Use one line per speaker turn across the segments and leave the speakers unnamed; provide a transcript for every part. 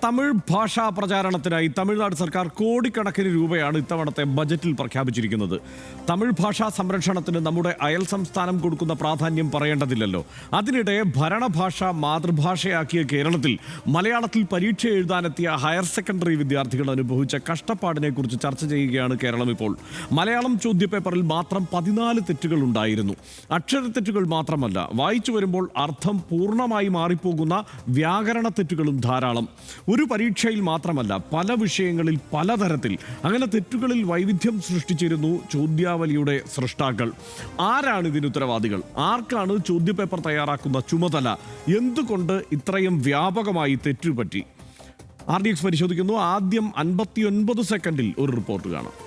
തമിഴ് ഭാഷാ പ്രചാരണത്തിനായി തമിഴ്നാട് സർക്കാർ കോടിക്കണക്കിന് രൂപയാണ് ഇത്തവണത്തെ ബജറ്റിൽ പ്രഖ്യാപിച്ചിരിക്കുന്നത്. തമിഴ് ഭാഷാ സംരക്ഷണത്തിന് നമ്മുടെ അയൽ സംസ്ഥാനം കൊടുക്കുന്ന പ്രാധാന്യം പറയേണ്ടതില്ലല്ലോ. അതിനിടെ ഭരണഭാഷ മാതൃഭാഷയാക്കിയ കേരളത്തിൽ മലയാളത്തിൽ പരീക്ഷ എഴുതാനെത്തിയ ഹയർ സെക്കൻഡറി വിദ്യാർത്ഥികൾ അനുഭവിച്ച കഷ്ടപ്പാടിനെ കുറിച്ച് ചർച്ച ചെയ്യുകയാണ് കേരളം ഇപ്പോൾ. മലയാളം ചോദ്യപേപ്പറിൽ മാത്രം 14 തെറ്റുകൾ ഉണ്ടായിരുന്നു. അക്ഷരത്തെറ്റുകൾ മാത്രമല്ല, വായിച്ചു വരുമ്പോൾ അർത്ഥം പൂർണ്ണമായി മാറിപ്പോകുന്ന വ്യാകരണ തെറ്റുകളും ധാരാളം. ഒരു പരീക്ഷയിൽ മാത്രമല്ല, പല വിഷയങ്ങളിൽ പലതരത്തിൽ അങ്ങനെ തെറ്റുകളിൽ വൈവിധ്യം സൃഷ്ടിച്ചിരുന്നു ചോദ്യാവലിയുടെ സൃഷ്ടാക്കൾ. ആരാണ് ഇതിന് ഉത്തരവാദികൾ? ആർക്കാണ് ചോദ്യപേപ്പർ തയ്യാറാക്കുന്ന ചുമതല? എന്തുകൊണ്ട് ഇത്രയും വ്യാപകമായി തെറ്റുപറ്റി? RDX പരിശോധിക്കുന്നു. ആദ്യം 59 സെക്കൻഡിൽ ഒരു റിപ്പോർട്ട് കാണാം.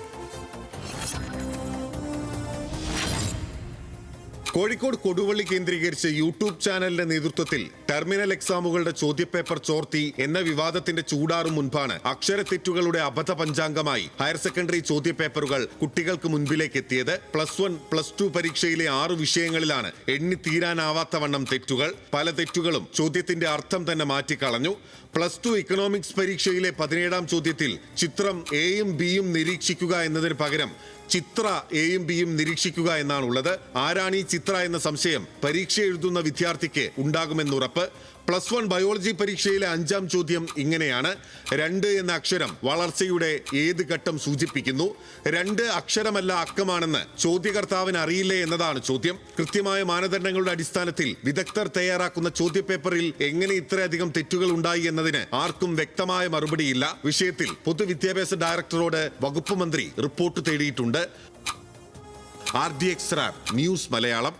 കോഴിക്കോട് കൊടുവള്ളി കേന്ദ്രീകരിച്ച് യൂട്യൂബ് ചാനലിന്റെ നേതൃത്വത്തിൽ ടെർമിനൽ എക്സാമുകളുടെ ചോദ്യപേപ്പർ ചോർത്തി എന്ന വിവാദത്തിന്റെ ചൂടാറും മുൻപാണ് അക്ഷരത്തെറ്റുകളുടെ അബദ്ധ പഞ്ചാംഗമായി ഹയർ സെക്കൻഡറി ചോദ്യപേപ്പറുകൾ കുട്ടികൾക്ക് മുൻപിലേക്ക് എത്തിയത്. +1, +2 പരീക്ഷയിലെ 6 വിഷയങ്ങളിലാണ് എണ്ണിത്തീരാനാവാത്ത വണ്ണം തെറ്റുകൾ. പല തെറ്റുകളും ചോദ്യത്തിന്റെ അർത്ഥം തന്നെ മാറ്റിക്കളഞ്ഞു. +2 ഇക്കണോമിക്സ് പരീക്ഷയിലെ 17ാം ചോദ്യത്തിൽ ചിത്രം എയും ബിയും നിരീക്ഷിക്കുക എന്നതിന് പകരം ചിത്ര എയും ബിയും നിരീക്ഷിക്കുക എന്നാണുള്ളത്. ആരാണ് ഈ ചിത്ര എന്ന സംശയം പരീക്ഷ എഴുതുന്ന വിദ്യാർത്ഥിക്ക് ഉണ്ടാകുമെന്നുറപ്പ്. +1 ബയോളജി പരീക്ഷയിലെ 5ാം ചോദ്യം ഇങ്ങനെയാണ്: 2 എന്ന അക്ഷരം വളർച്ചയുടെ ഏത് ഘട്ടം സൂചിപ്പിക്കുന്നു? 2 അക്ഷരമല്ല അക്കമാണെന്ന് ചോദ്യകർത്താവിന് അറിയില്ലേ എന്നതാണ് ചോദ്യം. കൃത്യമായ മാനദണ്ഡങ്ങളുടെ അടിസ്ഥാനത്തിൽ വിദഗ്ധർ തയ്യാറാക്കുന്ന ചോദ്യപേപ്പറിൽ എങ്ങനെ ഇത്രയധികം തെറ്റുകൾ ഉണ്ടായി എന്നതിന് ആർക്കും വ്യക്തമായ മറുപടിയില്ല. വിഷയത്തിൽ പൊതുവിദ്യാഭ്യാസ ഡയറക്ടറോട് വകുപ്പ് മന്ത്രി റിപ്പോർട്ട് തേടിയിട്ടുണ്ട്. RDX rap news Malayalam.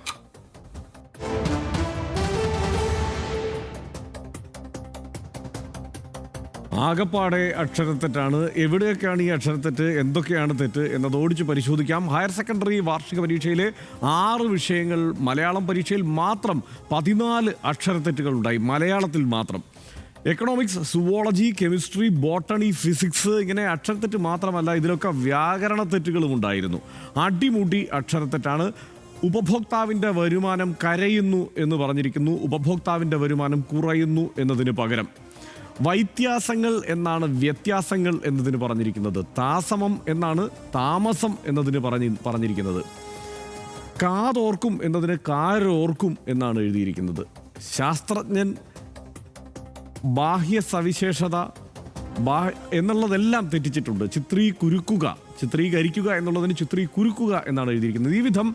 ആകപ്പാടെ അക്ഷരത്തെറ്റാണ്. എവിടെയൊക്കെയാണ് ഈ അക്ഷരത്തെറ്റ്, എന്തൊക്കെയാണ് തെറ്റ് എന്നത് ഓടിച്ച് പരിശോധിക്കാം. ഹയർ സെക്കൻഡറി വാർഷിക പരീക്ഷയിലെ 6 വിഷയങ്ങൾ മലയാളം പരീക്ഷയിൽ മാത്രം 14 അക്ഷരത്തെറ്റുകൾ ഉണ്ടായി. മലയാളത്തിൽ മാത്രം. Economics, zoology, chemistry, botany, physics, ഇങ്ങനെ അക്ഷരത്തെറ്റ് മാത്രമല്ല, ഇതിലൊക്കെ വ്യാകരണ തെറ്റുകളും ഉണ്ടായിരുന്നു. അടിമുടി അക്ഷരത്തെറ്റാണ്. ഉപഭോക്താവിൻ്റെ വരുമാനം കരയുന്നു എന്ന് പറഞ്ഞിരിക്കുന്നു. ഉപഭോക്താവിൻ്റെ വരുമാനം കുറയുന്നു എന്നതിന് പകരം വ്യത്യാസങ്ങൾ എന്നാണ് വ്യത്യാസങ്ങൾ എന്നതിന് പറഞ്ഞിരിക്കുന്നത്. താമസം എന്നാണ് താമസം എന്നതിന് പറഞ്ഞിരിക്കുന്നത്. കാതോർക്കും എന്നതിന് കാരോർക്കും എന്നാണ് എഴുതിയിരിക്കുന്നത്. ശാസ്ത്രജ്ഞൻ, ബാഹ്യ സവിശേഷത എന്നുള്ളതെല്ലാം തെറ്റിച്ചിട്ടുണ്ട്. ചിത്രീകരിക്കുക എന്നുള്ളതിന് ചിത്രീകുരുക്കുക എന്നാണ് എഴുതിയിരിക്കുന്നത്. ഈ വിധം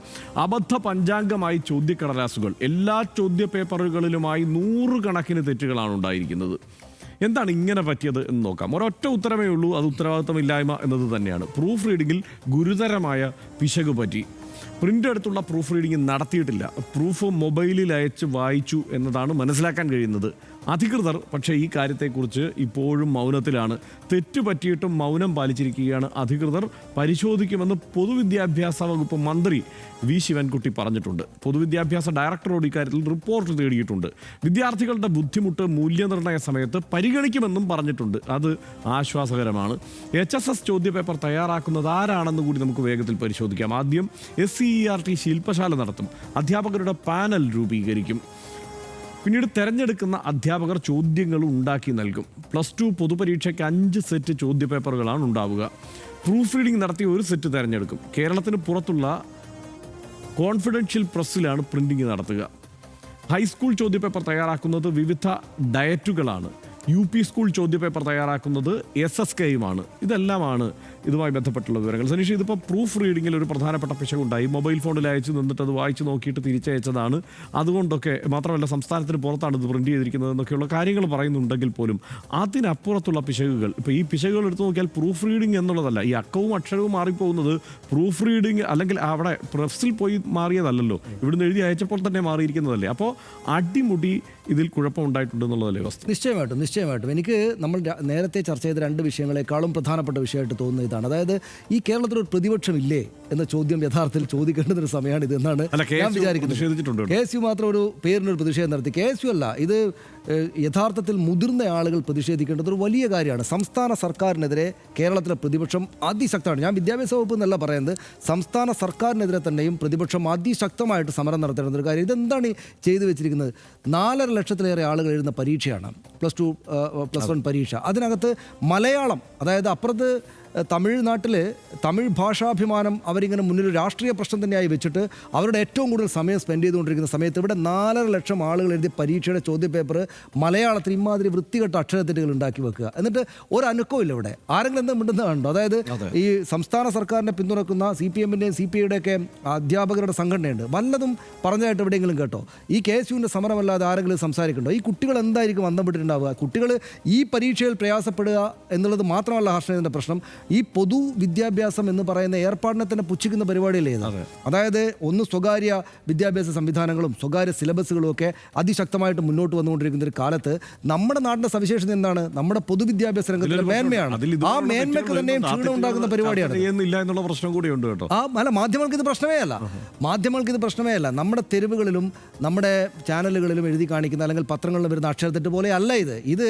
അബദ്ധ പഞ്ചാംഗമായി ചോദ്യക്കടലാസുകൾ എല്ലാ ചോദ്യപേപ്പറുകളിലുമായി 100 കണക്കിന് തെറ്റുകളാണ് ഉണ്ടായിരിക്കുന്നത്. എന്താണ് ഇങ്ങനെ പറ്റിയത് എന്ന് നോക്കാം. ഒരൊറ്റ ഉത്തരമേ ഉള്ളൂ, അത് ഉത്തരവാദിത്തമില്ലായ്മ എന്നത് തന്നെയാണ്. പ്രൂഫ് റീഡിങ്ങിൽ ഗുരുതരമായ പിശക് പറ്റി. പ്രിൻ്റ് എടുത്തുള്ള പ്രൂഫ് റീഡിംഗ് നടത്തിയിട്ടില്ല. പ്രൂഫ് മൊബൈലിൽ അയച്ച് വായിച്ചു എന്നതാണ് മനസ്സിലാക്കാൻ കഴിയുന്നത്. അധികൃതർ പക്ഷേ ഈ കാര്യത്തെക്കുറിച്ച് ഇപ്പോഴും മൗനത്തിലാണ്. തെറ്റ് പറ്റിയിട്ടും മൗനം പാലിച്ചിരിക്കുകയാണ് അധികൃതർ. പരിശോധിക്കുമെന്ന് പൊതുവിദ്യാഭ്യാസ വകുപ്പ് മന്ത്രി വി ശിവൻകുട്ടി പറഞ്ഞിട്ടുണ്ട്. പൊതുവിദ്യാഭ്യാസ ഡയറക്ടറോട് ഇക്കാര്യത്തിൽ റിപ്പോർട്ട് തേടിയിട്ടുണ്ട്. വിദ്യാർത്ഥികളുടെ ബുദ്ധിമുട്ട് മൂല്യനിർണ്ണയ സമയത്ത് പരിഗണിക്കുമെന്നും പറഞ്ഞിട്ടുണ്ട്. അത് ആശ്വാസകരമാണ്. HSS ചോദ്യപേപ്പർ തയ്യാറാക്കുന്നത് ആരാണെന്ന് കൂടി നമുക്ക് വേഗത്തിൽ പരിശോധിക്കാം. ആദ്യം SCERT ശില്പശാല നടത്തും. അധ്യാപകരുടെ പാനൽ രൂപീകരിക്കും. പിന്നീട് തെരഞ്ഞെടുക്കുന്ന അധ്യാപകർ ചോദ്യങ്ങൾ ഉണ്ടാക്കി നൽകും. +2 പൊതുപരീക്ഷയ്ക്ക് 5 സെറ്റ് ചോദ്യപേപ്പറുകളാണ് ഉണ്ടാവുക. പ്രൂഫ് റീഡിംഗ് നടത്തി 1 സെറ്റ് തിരഞ്ഞെടുക്കും. കേരളത്തിന് പുറത്തുള്ള കോൺഫിഡൻഷ്യൽ പ്രസ്സിലാണ് പ്രിൻറ്റിംഗ് നടത്തുക. ഹൈസ്കൂൾ ചോദ്യപേപ്പർ തയ്യാറാക്കുന്നത് വിവിധ ഡയറ്റുകളാണ്. UP സ്കൂൾ ചോദ്യപേപ്പർ തയ്യാറാക്കുന്നത് SSKയുമാണ്. ഇതെല്ലാമാണ് ഇതുമായി ബന്ധപ്പെട്ടുള്ള വിവരങ്ങൾ. സനീഷ്, ഇതിപ്പോൾ പ്രൂഫ് റീഡിങ്ങിൽ ഒരു പ്രധാനപ്പെട്ട പിശകുണ്ടായി. മൊബൈൽ ഫോണിൽ അയച്ചു നിന്നിട്ട് അത് വായിച്ച് നോക്കിയിട്ട് തിരിച്ചയച്ചതാണ്. അതുകൊണ്ടൊക്കെ മാത്രമല്ല, സംസ്ഥാനത്തിന് പുറത്താണ് ഇത് പ്രിൻറ്റ് ചെയ്തിരിക്കുന്നത് എന്നൊക്കെയുള്ള കാര്യങ്ങൾ പറയുന്നുണ്ടെങ്കിൽ പോലും അതിനപ്പുറത്തുള്ള പിശകുകൾ, ഇപ്പോൾ ഈ പിശകുകൾ എടുത്തു നോക്കിയാൽ പ്രൂഫ് റീഡിംഗ് എന്നുള്ളതല്ല, ഈ അക്കവും അക്ഷരവും മാറിപ്പോകുന്നത് പ്രൂഫ് റീഡിംഗ് അല്ലെങ്കിൽ അവിടെ പ്രസ്സിൽ പോയി മാറിയതല്ലല്ലോ, ഇവിടുന്ന് എഴുതി അയച്ചപ്പോൾ തന്നെ മാറിയിരിക്കുന്നതല്ലേ. അപ്പോൾ അടിമുടി ഇതിൽ കുഴപ്പമുണ്ടായിട്ടുണ്ട് എന്നുള്ളതല്ലേ വസ്തു?
നിശ്ചയമായിട്ടും എനിക്ക് നമ്മൾ നേരത്തെ ചർച്ച ചെയ്ത 2 വിഷയങ്ങളെക്കാളും പ്രധാനപ്പെട്ട വിഷയമായിട്ട് തോന്നുന്ന ഇതാണ്. അതായത് ഈ കേരളത്തിലൊരു പ്രതിപക്ഷമില്ലേ എന്ന ചോദ്യം യഥാർത്ഥത്തിൽ ചോദിക്കേണ്ടുന്ന ഒരു സമയമാണ് ഇത് എന്നാണ്
അല്ല, KSU
ഞാൻ വിചാരിക്കുന്നത്.
പ്രതിഷേധിച്ചിട്ടുണ്ട് കേട്ടോ.
KSU മാത്രം ഒരു പേരിനൊരു പ്രതിഷേധം നടത്തി. KSU അല്ല, ഇത് യഥാർത്ഥത്തിൽ മുതിർന്ന ആളുകൾ പ്രതിഷേധിക്കേണ്ടത് ഒരു വലിയ കാര്യമാണ്. സംസ്ഥാന സർക്കാരിനെതിരെ കേരളത്തിലെ പ്രതിപക്ഷം അതിശക്തമാണ്. ഞാൻ വിദ്യാഭ്യാസ വകുപ്പ് എന്നല്ല പറയുന്നത്, സംസ്ഥാന സർക്കാരിനെതിരെ തന്നെയും പ്രതിപക്ഷം അതിശക്തമായിട്ട് സമരം നടത്തേണ്ട ഒരു കാര്യം. ഇതെന്താണ് ഈ ചെയ്തു വെച്ചിരിക്കുന്നത്? 4.5 ലക്ഷത്തിലേറെ ആളുകൾ എഴുതുന്ന പരീക്ഷയാണ്, +1 പരീക്ഷ. അതിനകത്ത് മലയാളം, അതായത് അപ്പുറത്ത് തമിഴ്നാട്ടിൽ തമിഴ് ഭാഷാഭിമാനം അവരിങ്ങനെ മുന്നിൽ രാഷ്ട്രീയ പ്രശ്നം തന്നെയായി വെച്ചിട്ട് അവരുടെ ഏറ്റവും കൂടുതൽ സമയം സ്പെൻഡ് ചെയ്തുകൊണ്ടിരിക്കുന്ന സമയത്ത് ഇവിടെ 4.5 ലക്ഷം ആളുകൾ എഴുതിയ പരീക്ഷയുടെ ചോദ്യപേപ്പർ മലയാളത്തിൽ ഇമാതിരി വൃത്തികെട്ട അക്ഷരത്തെറ്റുകൾ ഉണ്ടാക്കി വെക്കുക. എന്നിട്ട് ഒരു അനക്കവും ഇവിടെ ആരെങ്കിലും എന്താ മിണ്ടുന്നതാണോ? അതായത് ഈ സംസ്ഥാന സർക്കാരിനെ പിന്തുണക്കുന്ന CPM-ൻ്റെയും CPI-യുടെയൊക്കെ അധ്യാപകരുടെ സംഘടനയുണ്ട്. വല്ലതും പറഞ്ഞായിട്ട് എവിടെയെങ്കിലും കേട്ടോ? ഈ KSU-ൻ്റെ സമരമല്ലാതെ ആരെങ്കിലും സംസാരിക്കണ്ടോ? ഈ കുട്ടികൾ എന്തായിരിക്കും അന്തം വിട്ടിട്ടുണ്ടാവുക? കുട്ടികൾ ഈ പരീക്ഷയിൽ പ്രയാസപ്പെടുക എന്നുള്ളത് മാത്രമല്ല ഹർഷനേതിൻ്റെ പ്രശ്നം. ഈ പൊതു വിദ്യാഭ്യാസം എന്ന് പറയുന്ന ഏർപ്പാടിനെ തന്നെ പുച്ഛിക്കുന്ന പരിപാടിയല്ലേ ഇത്? അതായത് ഒന്ന് സ്വകാര്യ വിദ്യാഭ്യാസ സംവിധാനങ്ങളും സ്വകാര്യ സിലബസുകളും ഒക്കെ അതിശക്തമായിട്ട് മുന്നോട്ട് വന്നുകൊണ്ടിരിക്കുന്ന ഒരു കാലത്ത് നമ്മുടെ നാടിന്റെ സവിശേഷത എന്താണ്? നമ്മുടെ പൊതുവിദ്യാഭ്യാസ രംഗത്തിലെ മേന്മയാണ്. ആ മേന്മയ്ക്ക് തന്നെയും ക്ഷീണം ഉണ്ടാക്കുന്ന പരിപാടിയാണ്
എന്നുള്ള പ്രശ്നം കൂടിയുണ്ട് കേട്ടോ.
അല്ല, മാധ്യമങ്ങൾക്ക് ഇത് പ്രശ്നമേ അല്ല. മാധ്യമങ്ങൾക്ക് ഇത് പ്രശ്നമേ അല്ല. നമ്മുടെ തെരുവുകളിലും നമ്മുടെ ചാനലുകളിലും എഴുതി കാണിക്കുന്ന അല്ലെങ്കിൽ പത്രങ്ങളിലും വരുന്ന അക്ഷരത്തെറ്റ് പോലെ അല്ല ഇത്. ഇത്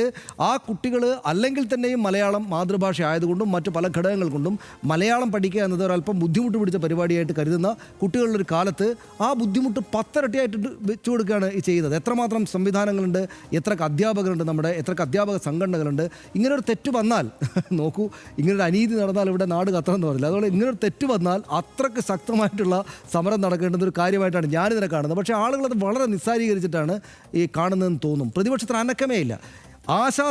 ആ കുട്ടികൾ അല്ലെങ്കിൽ തന്നെയും മലയാളം മാതൃഭാഷ ആയതുകൊണ്ടും മറ്റു പല ഘടകങ്ങൾ കൊണ്ടും മലയാളം പഠിക്കുക എന്നത് ഒരല്പം ബുദ്ധിമുട്ട് പിടിച്ച പരിപാടിയായിട്ട് കരുതുന്ന കുട്ടികളുടെ ഒരു കാലത്ത് ആ ബുദ്ധിമുട്ട് 10 ഇരട്ടിയായിട്ട് വെച്ചു കൊടുക്കുകയാണ് ഈ ചെയ്യുന്നത്. എത്രമാത്രം സംവിധാനങ്ങളുണ്ട്, എത്രക്ക് അധ്യാപകരുണ്ട്, എത്രക്ക് അധ്യാപക സംഘടനകളുണ്ട്. ഇങ്ങനൊരു തെറ്റ് വന്നാൽ നോക്കൂ, ഇങ്ങനൊരു അനീതി നടന്നാൽ ഇവിടെ നാട് കത്തണമെന്ന് പറഞ്ഞില്ല. അതുകൊണ്ട് ഇങ്ങനൊരു തെറ്റ് വന്നാൽ അത്രക്ക് ശക്തമായിട്ടുള്ള സമരം നടക്കേണ്ടുന്ന ഒരു കാര്യമായിട്ടാണ് ഞാനിതിനെ കാണുന്നത്. പക്ഷേ ആളുകളത് വളരെ നിസ്സാരീകരിച്ചിട്ടാണ് ഈ കാണുന്നതെന്ന് തോന്നും. പ്രതിപക്ഷത്തിന് അനക്കമേ ഇല്ല. ആശാ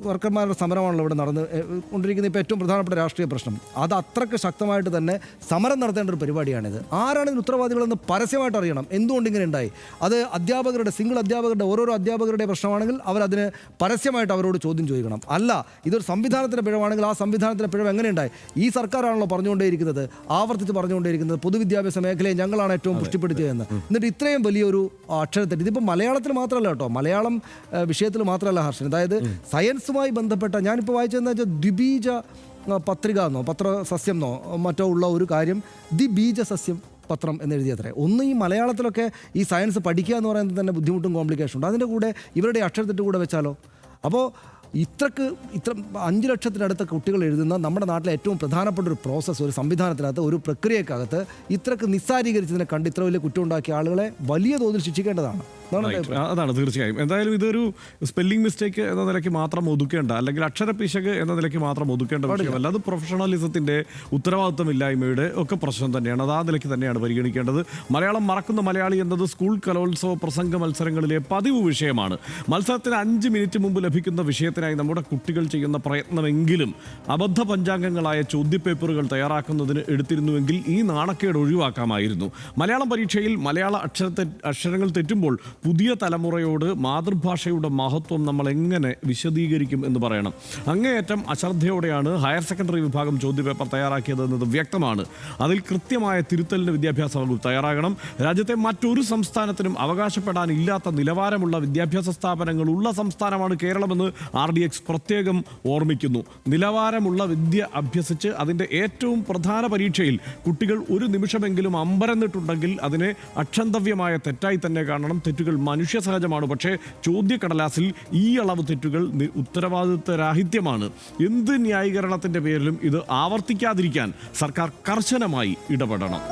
വർക്കർമാരുടെ സമരമാണല്ലോ ഇവിടെ നടന്ന് കൊണ്ടിരിക്കുന്ന ഇപ്പോൾ ഏറ്റവും പ്രധാനപ്പെട്ട രാഷ്ട്രീയ പ്രശ്നം. അത് അത്രയ്ക്ക് ശക്തമായിട്ട് തന്നെ സമരം നടത്തേണ്ട ഒരു പരിപാടിയാണിത്. ആരാണ് ഇതിന് ഉത്തരവാദികളെന്ന് പരസ്യമായിട്ട് അറിയണം. എന്തുകൊണ്ട് ഇങ്ങനെ ഉണ്ടായി? അത് അധ്യാപകരുടെ സിംഗിൾ അധ്യാപകരുടെ ഓരോരോ അധ്യാപകരുടെ പ്രശ്നമാണെങ്കിൽ അവരതിന് പരസ്യമായിട്ട് അവരോട് ചോദ്യം ചോദിക്കണം. അല്ല, ഇതൊരു സംവിധാനത്തിൻ്റെ പിഴവാണെങ്കിൽ ആ സംവിധാനത്തിൻ്റെ പിഴവ് എങ്ങനെയുണ്ടായി? ഈ സർക്കാരാണല്ലോ പറഞ്ഞുകൊണ്ടേയിരിക്കുന്നത്, ആവർത്തിച്ച് പറഞ്ഞുകൊണ്ടേയിരിക്കുന്നത് പൊതുവിദ്യാഭ്യാസ മേഖലയെ ഞങ്ങളാണ് ഏറ്റവും പുഷ്ടിപ്പെടുത്തിയതെന്ന്. എന്നിട്ട് ഇത്രയും വലിയൊരു അക്ഷരത്തെറ്റ്. ഇതിപ്പോൾ മലയാളത്തിൽ മാത്രമല്ല കേട്ടോ, മലയാളം വിഷയത്തിൽ മാത്രമല്ല ഹർഷൻ. അതായത് സയൻസുമായി ബന്ധപ്പെട്ട ഞാനിപ്പോൾ വായിച്ചതെന്ന് വെച്ചാൽ ദ്വിബീജ പത്രിക എന്നോ പത്രസസ്യം എന്നോ മറ്റോ ഉള്ള ഒരു കാര്യം ദ്വിബീജ സസ്യം പത്രം എന്നെഴുതിയത്രേ. ഒന്ന് ഈ മലയാളത്തിലൊക്കെ ഈ സയൻസ് പഠിക്കുക എന്ന് പറയുന്നത് തന്നെ ബുദ്ധിമുട്ടും കോംപ്ലിക്കേഷൻ ഉണ്ട്. അതിൻ്റെ കൂടെ ഇവരുടെ അക്ഷരത്തെറ്റ് കൂടെ വെച്ചാലോ? അപ്പോൾ ഇത്ര 5 ലക്ഷത്തിനടുത്ത കുട്ടികൾ എഴുതുന്ന നമ്മുടെ നാട്ടിലെ ഏറ്റവും പ്രധാനപ്പെട്ട ഒരു പ്രോസസ്സ്, ഒരു സംവിധാനത്തിനകത്ത്, ഒരു പ്രക്രിയക്കകത്ത് ഇത്രക്ക് നിസ്സാരീകരിച്ചതിനെ കണ്ട് ഇത്ര വലിയ കുറ്റം ഉണ്ടാക്കിയ ആളുകളെ വലിയ തോതിൽ ശിക്ഷിക്കേണ്ടതാണ്.
അതാണ് തീർച്ചയായും. എന്തായാലും ഇതൊരു സ്പെല്ലിംഗ് മിസ്റ്റേക്ക് എന്ന നിലയ്ക്ക് മാത്രം ഒതുക്കേണ്ട, അല്ലെങ്കിൽ അക്ഷരപ്പിശക് എന്ന നിലയ്ക്ക് മാത്രം ഒതുക്കേണ്ട വിഷയമല്ല. അത് പ്രൊഫഷണലിസത്തിൻ്റെ ഉത്തരവാദിത്തമില്ലായ്മയുടെ ഒക്കെ പ്രശ്നം തന്നെയാണ്. അത് ആ നിലയ്ക്ക് തന്നെയാണ് പരിഗണിക്കേണ്ടത്. മലയാളം മറക്കുന്ന മലയാളി എന്നത് സ്കൂൾ കലോത്സവ പ്രസംഗ മത്സരങ്ങളിലെ പതിവ് വിഷയമാണ്. മത്സരത്തിന് 5 മിനിറ്റ് മുമ്പ് ലഭിക്കുന്ന വിഷയത്തിനായി നമ്മുടെ കുട്ടികൾ ചെയ്യുന്ന പ്രയത്നമെങ്കിലും അബദ്ധ പഞ്ചാംഗങ്ങളായ ചോദ്യപേപ്പറുകൾ തയ്യാറാക്കുന്നതിന് എടുത്തിരുന്നുവെങ്കിൽ ഈ നാണക്കേട് ഒഴിവാക്കാമായിരുന്നു. മലയാളം പരീക്ഷയിൽ മലയാള അക്ഷരങ്ങൾ തെറ്റുമ്പോൾ പുതിയ തലമുറയോട് മാതൃഭാഷയുടെ മഹത്വം നമ്മൾ എങ്ങനെ വിശദീകരിക്കും എന്ന് പറയണം. അങ്ങേയറ്റം അശ്രദ്ധയോടെയാണ് ഹയർ സെക്കൻഡറി വിഭാഗം ചോദ്യപേപ്പർ തയ്യാറാക്കിയത് എന്നത് വ്യക്തമാണ്. അതിൽ കൃത്യമായ തിരുത്തലിന് വിദ്യാഭ്യാസ വകുപ്പ് തയ്യാറാകണം. രാജ്യത്തെ മറ്റൊരു സംസ്ഥാനത്തിനും അവകാശപ്പെടാനില്ലാത്ത നിലവാരമുള്ള വിദ്യാഭ്യാസ സ്ഥാപനങ്ങളുള്ള സംസ്ഥാനമാണ് കേരളമെന്ന് RDX പ്രത്യേകം ഓർമ്മിക്കുന്നു. നിലവാരമുള്ള വിദ്യ അഭ്യസിച്ച് അതിൻ്റെ ഏറ്റവും പ്രധാന പരീക്ഷയിൽ കുട്ടികൾ ഒരു നിമിഷമെങ്കിലും അമ്പരന്നിട്ടുണ്ടെങ്കിൽ അതിനെ അക്ഷന്തവ്യമായ തെറ്റായി തന്നെ കാണണം. തെറ്റുകൾ മനുഷ്യ സഹജമാണ്. പക്ഷേ ചോദ്യക്കടലാസിൽ ഈ അളവ് തെറ്റുകൾ ഉത്തരവാദിത്വരാഹിത്യമാണ്. എന്ത് ന്യായീകരണത്തിൻ്റെ പേരിലും ഇത് ആവർത്തിക്കാതിരിക്കാൻ സർക്കാർ കർശനമായി ഇടപെടണം.